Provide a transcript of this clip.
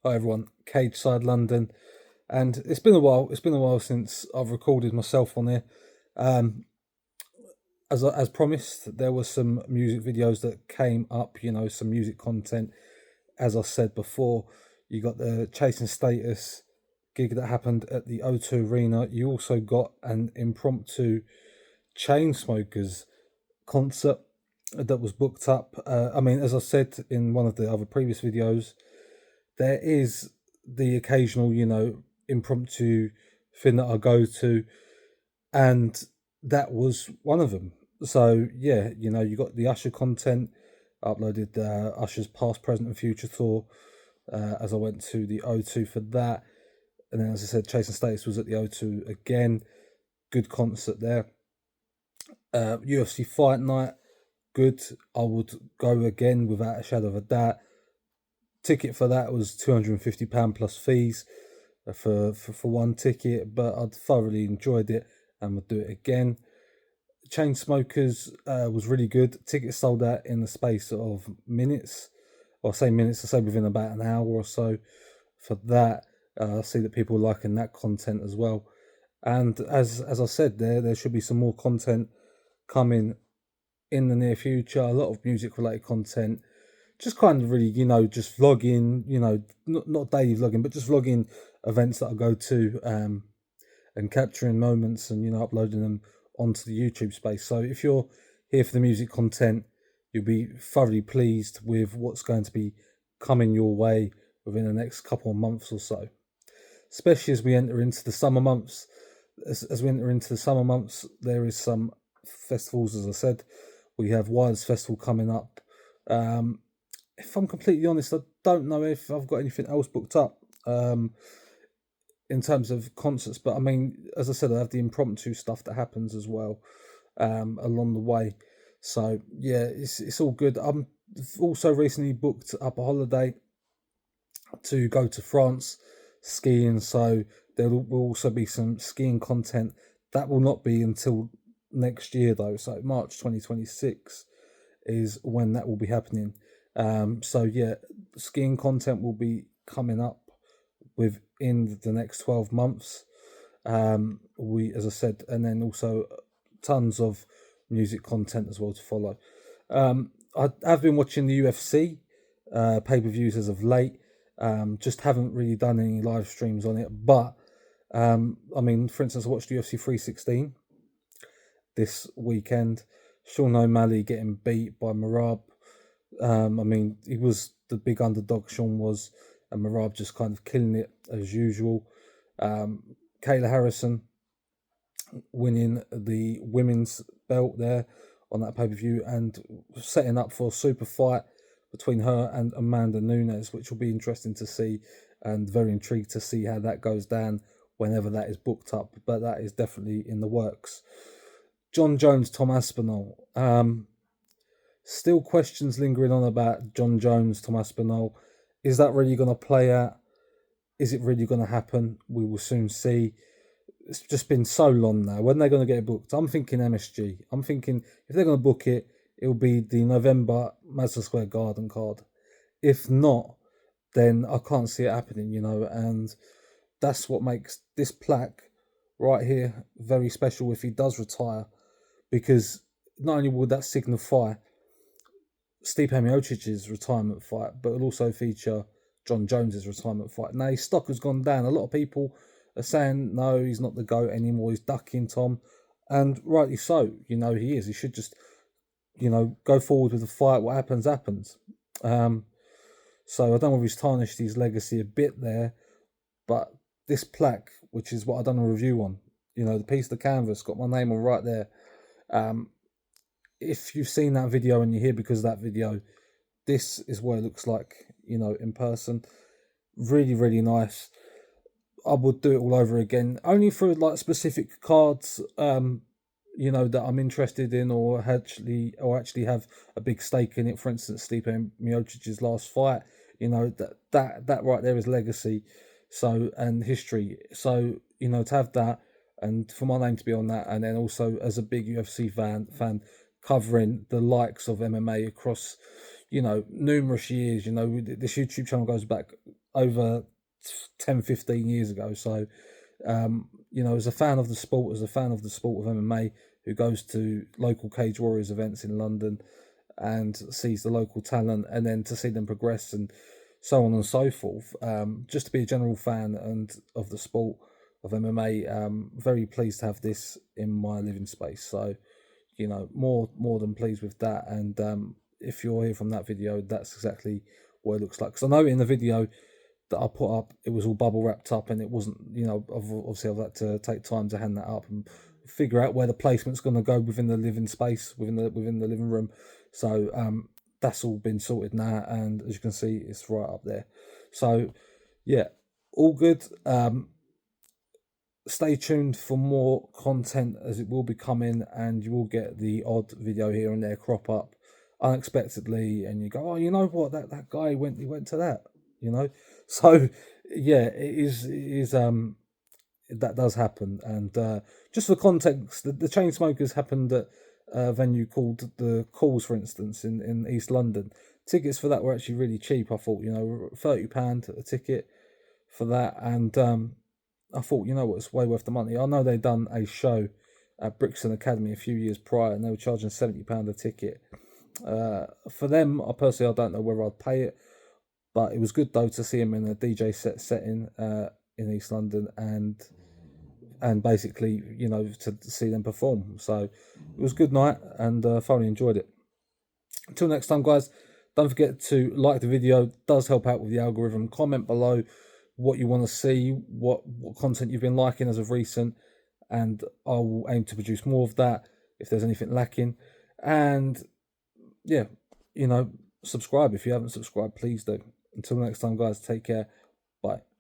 Hi everyone, Cage Side London, and it's been a while. It's been a while since I've recorded myself on here. Um, as promised, there were some music videos that came up. Some music content. As I said before, you got the Chasing Status gig that happened at the O2 Arena. You also got an impromptu Chainsmokers concert that was booked up. As I said in one of the other previous videos, there is the occasional, impromptu thing that I go to, and that was one of them. So yeah, you got the Usher content. I uploaded Usher's past, present, and future tour as I went to the O2 for that, and then as I said, Chasing Status was at the O2 again. Good concert there. UFC Fight Night, good. I would go again without a shadow of a doubt. Ticket for that was £250 plus fees for one ticket, but I'd thoroughly enjoyed it and would do it again. Chainsmokers was really good. Tickets sold out in the space of minutes. Or I say minutes, I say within about an hour or so for that. I see that people are liking that content as well. And as I said, there should be some more content coming in the near future. A lot of music related content, just kind of really, just vlogging, not daily vlogging, but just vlogging events that I go to, and capturing moments and, uploading them onto the YouTube space. So if you're here for the music content, you'll be thoroughly pleased with what's going to be coming your way within the next couple of months or so, especially as we enter into the summer months. As we enter into the summer months, there is some festivals, as I said. We have Wilds Festival coming up. If I'm completely honest, I don't know if I've got anything else booked up in terms of concerts. But I mean, as I said, I have the impromptu stuff that happens as well along the way. So yeah, it's all good. I'm also recently booked up a holiday to go to France skiing. So there will also be some skiing content. That will not be until next year though. So March 2026 is when that will be happening. So yeah, skiing content will be coming up within the next 12 months. As I said, and then also tons of music content as well to follow. I've been watching the UFC pay-per-views as of late. Just haven't really done any live streams on it, but for instance, I watched UFC 316 this weekend. Sean O'Malley getting beat by Marab. He was the big underdog, Sean was, and Marab just kind of killing it as usual. Kayla Harrison winning the women's belt there on that pay-per-view and setting up for a super fight between her and Amanda Nunes, which will be interesting to see, and very intrigued to see how that goes down whenever that is booked up, but that is definitely in the works. Jon Jones, Tom Aspinall. Still questions lingering on about Jon Jones, Tom Aspinall. Is that really going to play out? Is it really going to happen? We will soon see. It's just been so long now. When they're going to get it booked? I'm thinking MSG. I'm thinking if they're going to book it, it'll be the November Madison Square Garden card. If not, then I can't see it happening, and that's what makes this plaque right here very special if he does retire, because not only will that signify Stipe Miocic's retirement fight, but it'll also feature Jon Jones's retirement fight. Now, his stock has gone down. A lot of people are saying, no, he's not the GOAT anymore. He's ducking Tom. And rightly so. He is. He should just, go forward with the fight. What happens, happens. So I don't know if he's tarnished his legacy a bit there, but this plaque, which is what I've done a review on, the piece of canvas, got my name on right there. If you've seen that video and you're here because of that video, this is what it looks like, in person. Really, really nice. I would do it all over again, only for like specific cards, that I'm interested in or actually have a big stake in it. For instance, Stipe Miocic's last fight, that right there is legacy, so, and history. So, to have that and for my name to be on that, and then also as a big UFC fan covering the likes of MMA across, numerous years. This YouTube channel goes back over 10, 15 years ago. So, you know, as a fan of the sport, as a fan of the sport of MMA, who goes to local Cage Warriors events in London and sees the local talent, and then to see them progress and so on and so forth. Just to be a general fan and of the sport of MMA, very pleased to have this in my living space. So, you know, more than pleased with that. And if you're here from that video, that's exactly what it looks like. Because I know in the video that I put up, it was all bubble wrapped up, and it wasn't, you know, obviously I've had to take time to hand that up and figure out where the placement's going to go within the living space, within the living room. So that's all been sorted now, and as you can see, it's right up there. So yeah, all good. Stay tuned for more content, as it will be coming, and you will get the odd video here and there crop up unexpectedly, and you go, oh, you know what, that guy he went to that, you know. So yeah, it is that does happen. And just for context, the chain smokers happened at a venue called the Calls, for instance, in East London. Tickets for that were actually really cheap. I thought, you know, £30 a ticket for that. And I thought, you know what, it's way worth the money. I know they'd done a show at Brixton Academy a few years prior, and they were charging £70 a ticket. For them, I personally, I don't know whether I'd pay it, but it was good though to see him in a DJ setting in East London, and basically, you know, to see them perform. So it was a good night, and thoroughly enjoyed it. Until next time, guys, don't forget to like the video. It does help out with the algorithm. Comment below what you want to see, what content you've been liking as of recent, and I will aim to produce more of that if there's anything lacking. And yeah, you know, subscribe if you haven't subscribed, please do. Until next time, guys, take care. Bye.